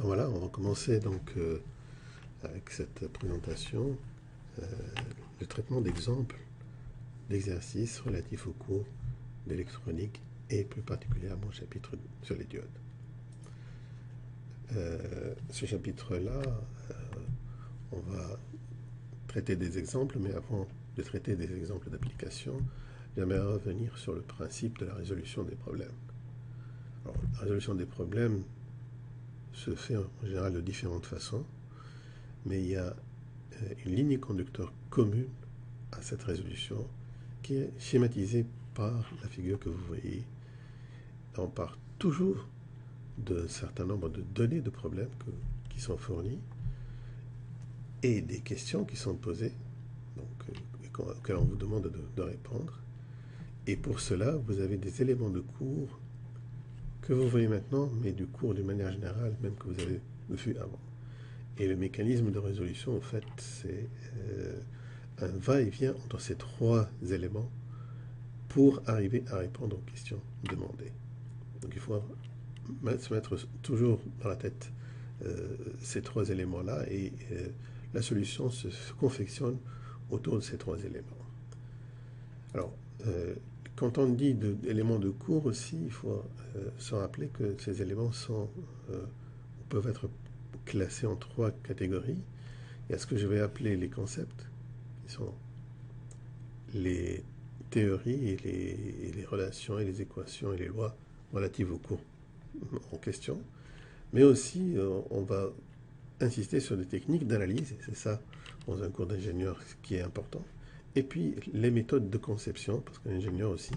Voilà, on va commencer donc avec cette présentation, euh, le traitement d'exemples d'exercices relatifs au cours d'électronique et plus particulièrement au chapitre sur les diodes. Ce chapitre-là, on va traiter des exemples, mais avant de traiter des exemples d'application, j'aimerais revenir sur le principe de la résolution des problèmes. Alors, la résolution des problèmes se fait en général de différentes façons, mais il y a une ligne conducteur commune à cette résolution qui est schématisée par la figure que vous voyez. On part toujours d'un certain nombre de données de problèmes qui sont fournies et des questions qui sont posées, donc, auxquelles on vous demande de répondre. Et pour cela, vous avez des éléments de cours que vous voyez maintenant, mais du cours d'une manière générale, même que vous avez vu avant. Et le mécanisme de résolution, en fait, c'est un va-et-vient entre ces trois éléments pour arriver à répondre aux questions demandées. Donc il faut se mettre toujours dans la tête ces trois éléments-là et la solution se confectionne autour de ces trois éléments. Alors, quand on dit d'éléments de cours aussi, il faut se rappeler que ces éléments peuvent être classés en trois catégories. Il y a ce que je vais appeler les concepts, qui sont les théories et les relations et les équations et les lois relatives au cours en question. Mais aussi, on va insister sur des techniques d'analyse, et c'est ça, dans un cours d'ingénieur, qui est important. Et puis, les méthodes de conception, parce qu'un ingénieur aussi,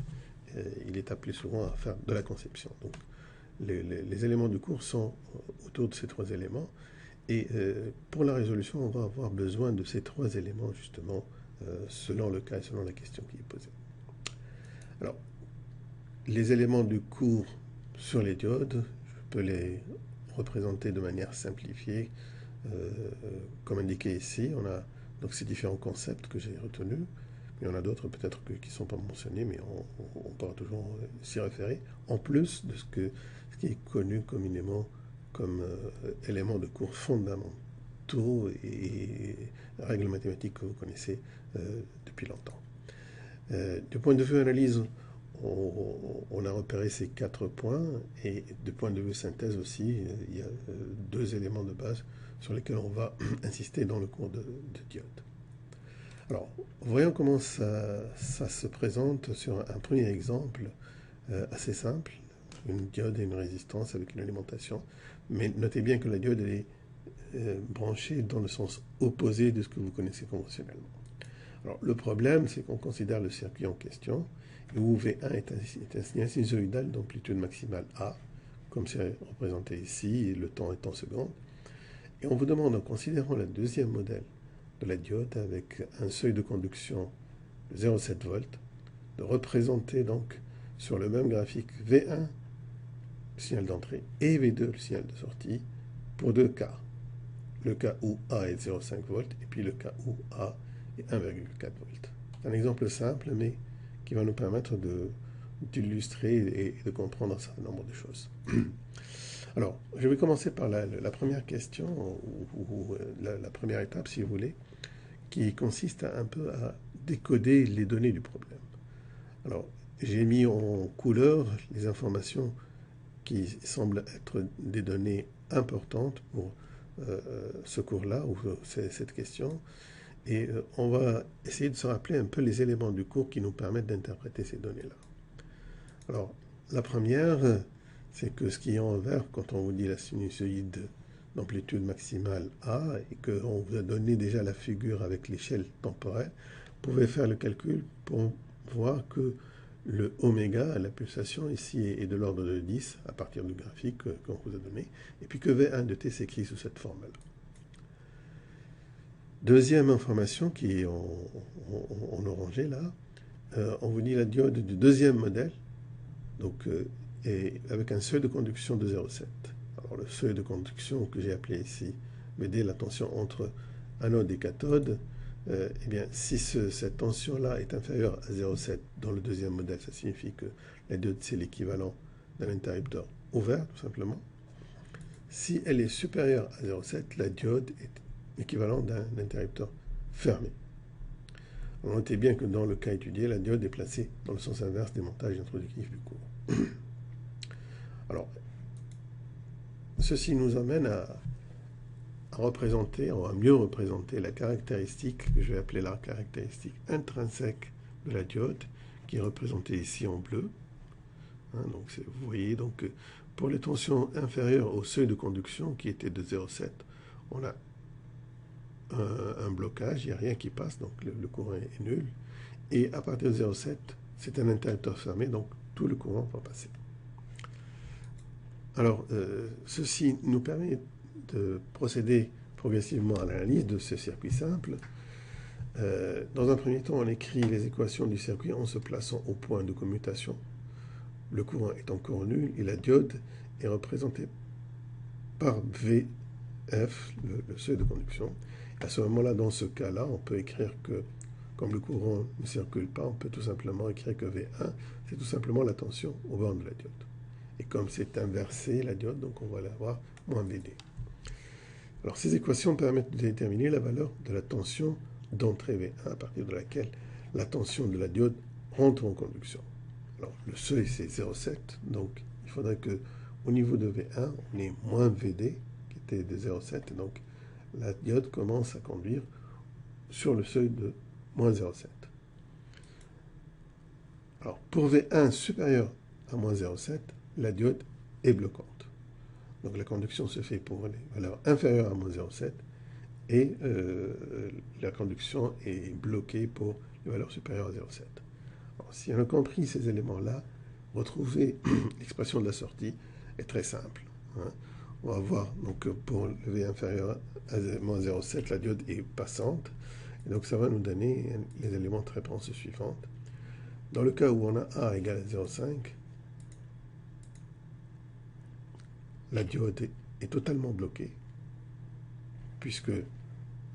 il est appelé souvent à faire de la conception. Donc, les éléments du cours sont autour de ces trois éléments. Et pour la résolution, on va avoir besoin de ces trois éléments, justement, selon le cas et selon la question qui est posée. Alors, les éléments du cours sur les diodes, je peux les représenter de manière simplifiée, comme indiqué ici. On a donc ces différents concepts que j'ai retenus. Il y en a d'autres peut-être qui ne sont pas mentionnés, mais on pourra toujours s'y référer, en plus de ce qui est connu communément comme éléments de cours fondamentaux et règles mathématiques que vous connaissez depuis longtemps. Du point de vue analyse, on a repéré ces 4 points, et du point de vue synthèse aussi, il y a 2 éléments de base sur lesquels on va insister dans le cours de diode. Alors, voyons comment ça se présente sur un premier exemple assez simple, une diode et une résistance avec une alimentation. Mais notez bien que la diode est branchée dans le sens opposé de ce que vous connaissez conventionnellement. Alors, le problème, c'est qu'on considère le circuit en question, où V1 est un signal sinusoïdal d'amplitude maximale A, comme c'est représenté ici, et le temps est en secondes. Et on vous demande, en considérant le deuxième modèle de la diode avec un seuil de conduction de 0,7 volts, de représenter donc sur le même graphique V1, le signal d'entrée, et V2, le signal de sortie, pour 2 cas. Le cas où A est 0,5 volts, et puis le cas où A est 1,4 volts. C'est un exemple simple, mais qui va nous permettre d'illustrer et de comprendre un certain nombre de choses. Alors, je vais commencer par la première question, ou la première étape, si vous voulez, qui consiste un peu à décoder les données du problème. Alors, j'ai mis en couleur les informations qui semblent être des données importantes pour ce cours-là, ou cette question, et on va essayer de se rappeler un peu les éléments du cours qui nous permettent d'interpréter ces données-là. Alors, la première, c'est que ce qui est en vert, quand on vous dit la sinusoïde d'amplitude maximale A, et qu'on vous a donné déjà la figure avec l'échelle temporelle, vous pouvez faire le calcul pour voir que le oméga, la pulsation ici, est de l'ordre de 10 à partir du graphique qu'on vous a donné, et puis que V1 de t s'écrit sous cette forme-là. Deuxième information qui est en orangé là, on vous dit la diode du deuxième modèle, donc avec un seuil de conduction de 0,7. Alors le seuil de conduction que j'ai appelé ici mettez la tension entre anode et cathode. Eh bien, si cette tension-là est inférieure à 0,7 dans le deuxième modèle, ça signifie que la diode c'est l'équivalent d'un interrupteur ouvert, tout simplement. Si elle est supérieure à 0,7, la diode est équivalente d'un interrupteur fermé. Alors, notez bien que dans le cas étudié, la diode est placée dans le sens inverse des montages introductifs du courant. Alors, ceci nous amène à représenter, à mieux représenter la caractéristique que je vais appeler la caractéristique intrinsèque de la diode, qui est représentée ici en bleu. Donc vous voyez, donc, pour les tensions inférieures au seuil de conduction, qui était de 0,7, on a un blocage, il n'y a rien qui passe, donc le courant est nul. Et à partir de 0,7, c'est un interrupteur fermé, donc tout le courant va passer. Alors, ceci nous permet de procéder progressivement à l'analyse de ce circuit simple. Dans un premier temps, on écrit les équations du circuit en se plaçant au point de commutation. Le courant est encore nul et la diode est représentée par VF, le seuil de conduction. À ce moment-là, dans ce cas-là, on peut écrire que, comme le courant ne circule pas, on peut tout simplement écrire que V1, c'est tout simplement la tension au bord de la diode. Et comme c'est inversé, la diode, donc on va l'avoir moins VD. Alors ces équations permettent de déterminer la valeur de la tension d'entrée V1, à partir de laquelle la tension de la diode rentre en conduction. Alors le seuil c'est 0,7, donc il faudrait que au niveau de V1, on ait moins VD, qui était de 0,7, et donc la diode commence à conduire sur le seuil de moins 0,7. Alors pour V1 supérieur à moins 0,7, la diode est bloquante. Donc la conduction se fait pour les valeurs inférieures à moins 0,7 et la conduction est bloquée pour les valeurs supérieures à 0,7. Si on a compris ces éléments-là, retrouver l'expression de la sortie est très simple. On va voir, donc pour le V inférieur à moins 0,7, la diode est passante. Et donc ça va nous donner les éléments de réponse suivantes. Dans le cas où on a A égale à 0,5, la diode est totalement bloquée, puisque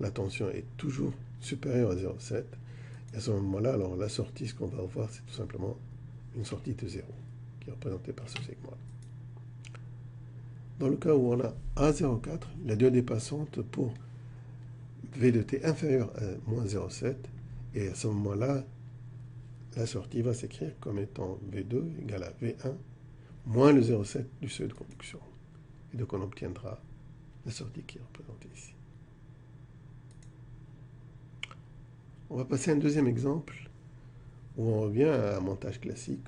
la tension est toujours supérieure à 0,7. Et à ce moment-là, alors la sortie, ce qu'on va voir, c'est tout simplement une sortie de 0, qui est représentée par ce segment-là. Dans le cas où on a A0,4, la diode est passante pour V de t inférieur à moins 0,7, et à ce moment-là, la sortie va s'écrire comme étant V2 égale à V1 moins le 0,7 du seuil de conduction. Et donc on obtiendra la sortie qui est représentée ici. On va passer à un deuxième exemple où on revient à un montage classique.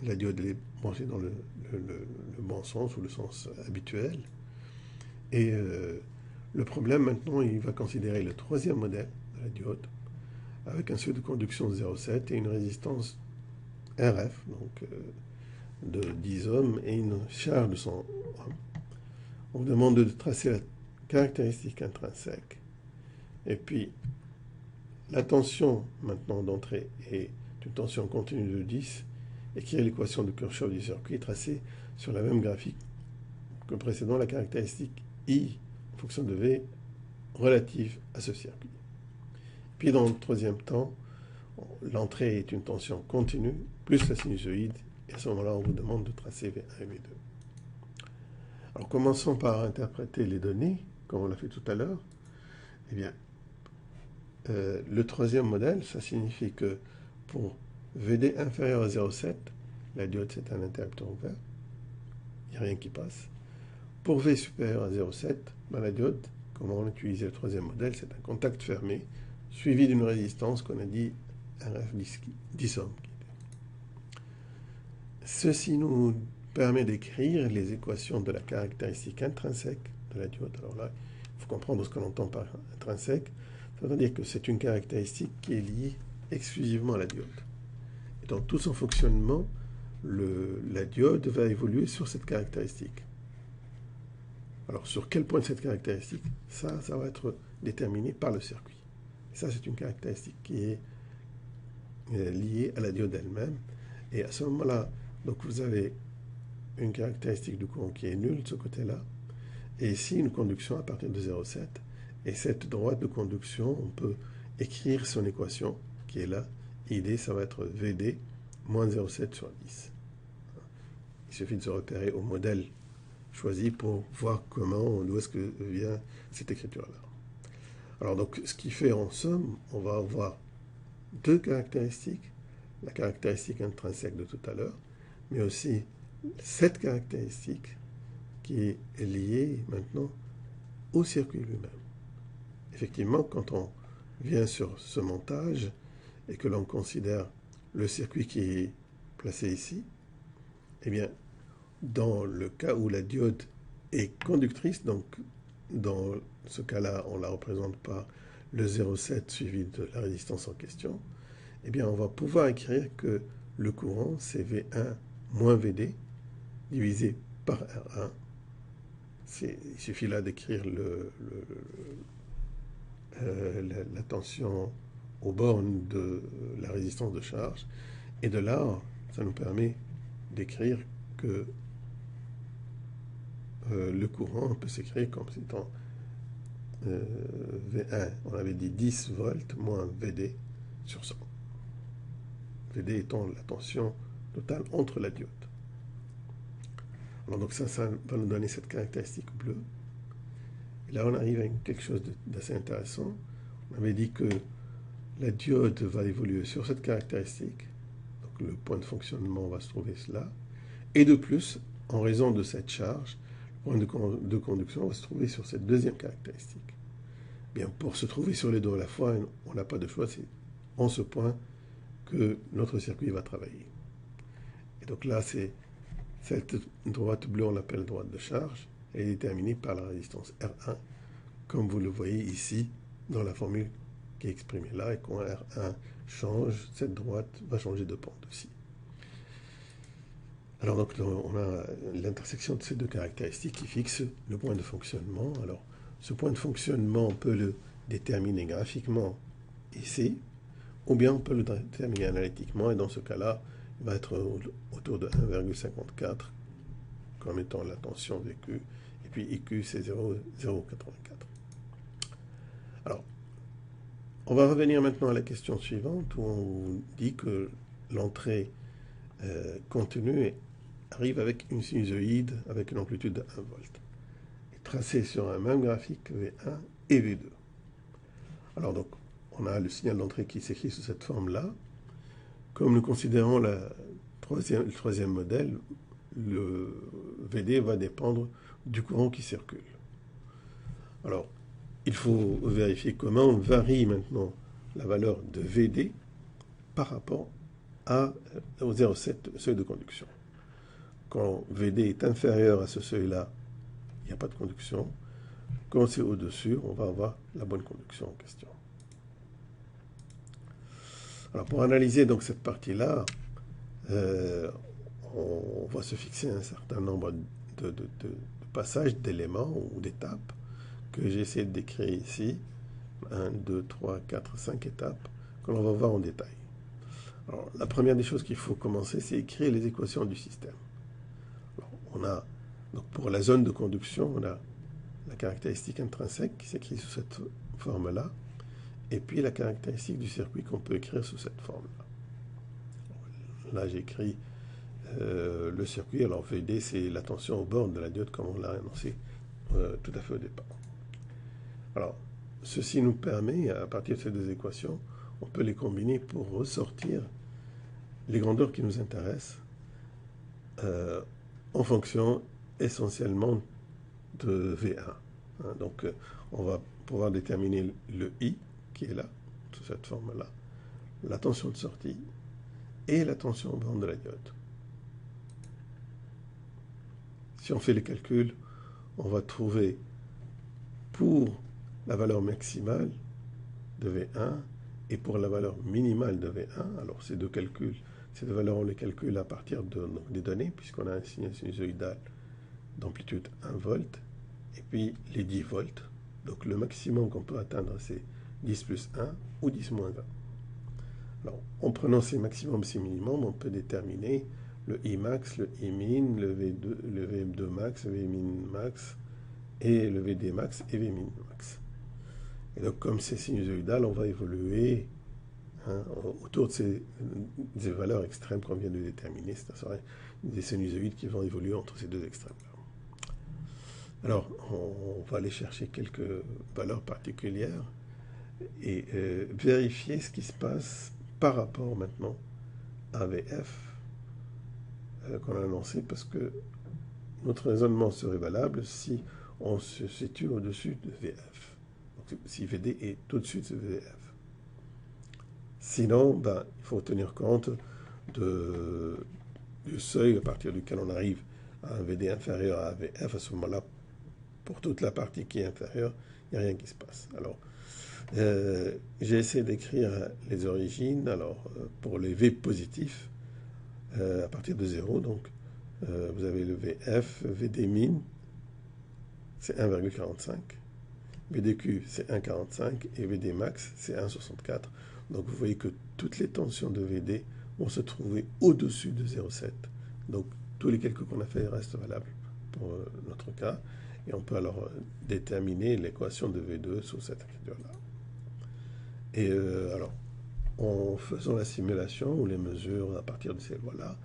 La diode est branchée dans le bon sens ou le sens habituel. Et le problème maintenant, il va considérer le troisième modèle de la diode avec un seuil de conduction 0,7 et une résistance RF, donc de 10 ohms et une charge de 100 ohms. On vous demande de tracer la caractéristique intrinsèque. Et puis, la tension maintenant d'entrée est une tension continue de 10, et qui est l'équation de Kirchhoff du circuit tracée sur la même graphique que précédent, la caractéristique I en fonction de V relative à ce circuit. Puis dans le troisième temps, l'entrée est une tension continue plus la sinusoïde, et à ce moment-là, on vous demande de tracer V1 et V2. Alors commençons par interpréter les données, comme on l'a fait tout à l'heure. Eh bien, le troisième modèle, ça signifie que pour VD inférieur à 0,7, la diode c'est un interrupteur ouvert, il n'y a rien qui passe. Pour V supérieur à 0,7, la diode, comme on a utilisé le troisième modèle, c'est un contact fermé, suivi d'une résistance qu'on a dit RF 10 ohms. Ceci nous permet d'écrire les équations de la caractéristique intrinsèque de la diode. Alors là, il faut comprendre ce qu'on entend par intrinsèque. Ça veut dire que c'est une caractéristique qui est liée exclusivement à la diode. Et dans tout son fonctionnement, la diode va évoluer sur cette caractéristique. Alors, sur quel point de cette caractéristique, ça va être déterminé par le circuit. Et ça, c'est une caractéristique qui est liée à la diode elle-même. Et à ce moment-là, donc vous avez une caractéristique du courant qui est nulle de ce côté-là, et ici une conduction à partir de 0,7. Et cette droite de conduction, on peut écrire son équation qui est là. ID, ça va être VD moins 0,7 sur 10. Il suffit de se repérer au modèle choisi pour voir d'où est-ce que vient cette écriture-là. Alors donc, ce qui fait en somme, on va avoir deux caractéristiques, la caractéristique intrinsèque de tout à l'heure, mais aussi cette caractéristique qui est liée maintenant au circuit lui-même. Effectivement, quand on vient sur ce montage et que l'on considère le circuit qui est placé ici, eh bien, dans le cas où la diode est conductrice, donc dans ce cas-là, on la représente par le 0,7 suivi de la résistance en question, eh bien, on va pouvoir écrire que le courant, c'est V1 moins VD divisé par R1. Il suffit là d'écrire la tension aux bornes de la résistance de charge. Et de là, ça nous permet d'écrire que le courant peut s'écrire comme étant V1, on avait dit 10 volts moins VD sur 100. VD étant la tension totale entre la diode. Alors donc ça va nous donner cette caractéristique bleue. Et là on arrive à quelque chose d'assez intéressant. On avait dit que la diode va évoluer sur cette caractéristique. Donc le point de fonctionnement va se trouver là. Et de plus, en raison de cette charge, le point de conduction va se trouver sur cette deuxième caractéristique. Bien, pour se trouver sur les deux à la fois, on n'a pas de choix, c'est en ce point que notre circuit va travailler. Et donc là, c'est cette droite bleue, on l'appelle droite de charge, elle est déterminée par la résistance R1, comme vous le voyez ici dans la formule qui est exprimée là, et quand R1 change, cette droite va changer de pente aussi. Alors donc on a l'intersection de ces deux caractéristiques qui fixe le point de fonctionnement. Alors ce point de fonctionnement, on peut le déterminer graphiquement ici, ou bien on peut le déterminer analytiquement, et dans ce cas-là, il va être autour de 1,54 comme étant la tension VQ, et puis IQ c'est 0,84. Alors, on va revenir maintenant à la question suivante, où on dit que l'entrée continue arrive avec une sinusoïde avec une amplitude de 1 volt, et tracée sur un même graphique V1 et V2. Alors donc, on a le signal d'entrée qui s'écrit sous cette forme-là. Comme nous considérons le troisième modèle, le VD va dépendre du courant qui circule. Alors, il faut vérifier comment varie maintenant la valeur de VD par rapport au 0,7 seuil de conduction. Quand VD est inférieur à ce seuil-là, il n'y a pas de conduction. Quand c'est au-dessus, on va avoir la bonne conduction en question. Alors pour analyser donc cette partie-là, on va se fixer un certain nombre de passages, d'éléments ou d'étapes que j'ai essayé de décrire ici. 1, 2, 3, 4, 5 étapes que l'on va voir en détail. Alors, la première des choses qu'il faut commencer, c'est écrire les équations du système. Alors, on a, donc pour la zone de conduction, on a la caractéristique intrinsèque qui s'écrit sous cette forme-là, et puis la caractéristique du circuit qu'on peut écrire sous cette forme-là. Là, j'écris le circuit. Alors, VD, c'est la tension aux bornes de la diode, comme on l'a annoncé tout à fait au départ. Alors, ceci nous permet, à partir de ces deux équations, on peut les combiner pour ressortir les grandeurs qui nous intéressent en fonction essentiellement de V1. Donc, on va pouvoir déterminer le I, qui est là, sous cette forme-là, la tension de sortie et la tension aux bornes de la diode. Si on fait les calculs, on va trouver pour la valeur maximale de V1 et pour la valeur minimale de V1, alors ces deux calculs, ces deux valeurs, on les calcule à partir des données, puisqu'on a un signal sinusoïdal d'amplitude 1 volt, et puis les 10 volts. Donc le maximum qu'on peut atteindre, c'est 10 plus 1 ou 10 moins 1. Alors, en prenant ces maximums, ces minimums, on peut déterminer le I max, le I min, le V2 max, le V min max, et le VD max et V min max. Et donc, comme c'est sinusoïdal, on va évoluer autour de ces valeurs extrêmes qu'on vient de déterminer, c'est-à-dire des sinusoïdes qui vont évoluer entre ces deux extrêmes-là. Alors, on va aller chercher quelques valeurs particulières et vérifier ce qui se passe par rapport maintenant à VF qu'on a annoncé, parce que notre raisonnement serait valable si on se situe au-dessus de VF. Donc, si VD est au-dessus de VF. Sinon, ben, il faut tenir compte du seuil à partir duquel on arrive à un VD inférieur à VF. À ce moment-là, pour toute la partie qui est inférieure, il n'y a rien qui se passe. Alors, j'ai essayé d'écrire les origines. Alors, pour les V positifs, à partir de 0, donc, vous avez le VF, VD min, c'est 1,45. VDQ, c'est 1,45. Et VD max, c'est 1,64. Donc, vous voyez que toutes les tensions de VD vont se trouver au-dessus de 0,7. Donc, tous les calculs qu'on a fait restent valables pour notre cas. Et on peut alors déterminer l'équation de V2 sous cette écriture-là. Et alors, en faisant la simulation ou les mesures à partir de ces lois-là,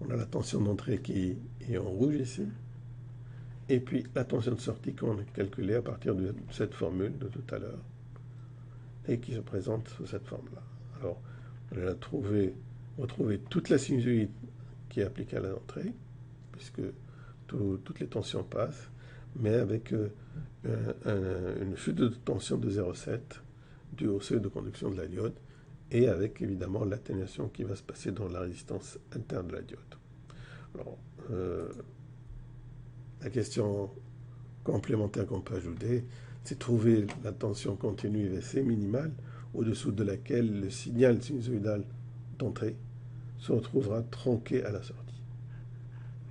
on a la tension d'entrée qui est en rouge ici, et puis la tension de sortie qu'on a calculée à partir de cette formule de tout à l'heure, et qui se présente sous cette forme-là. Alors, on a retrouvé toute la sinusoïde qui est appliquée à l'entrée, puisque toutes les tensions passent, mais avec une chute de tension de 0,7 due au seuil de conduction de la diode, et avec évidemment l'atténuation qui va se passer dans la résistance interne de la diode. Alors, la question complémentaire qu'on peut ajouter, c'est trouver la tension continue VC minimale, au-dessous de laquelle le signal sinusoïdal d'entrée se retrouvera tronqué à la sortie.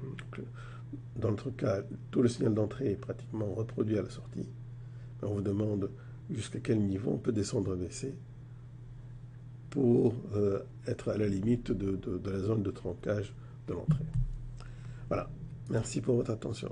Donc, dans notre cas, tout le signal d'entrée est pratiquement reproduit à la sortie. On vous demande jusqu'à quel niveau on peut descendre VC pour être à la limite de la zone de tronquage de l'entrée. Voilà. Merci pour votre attention.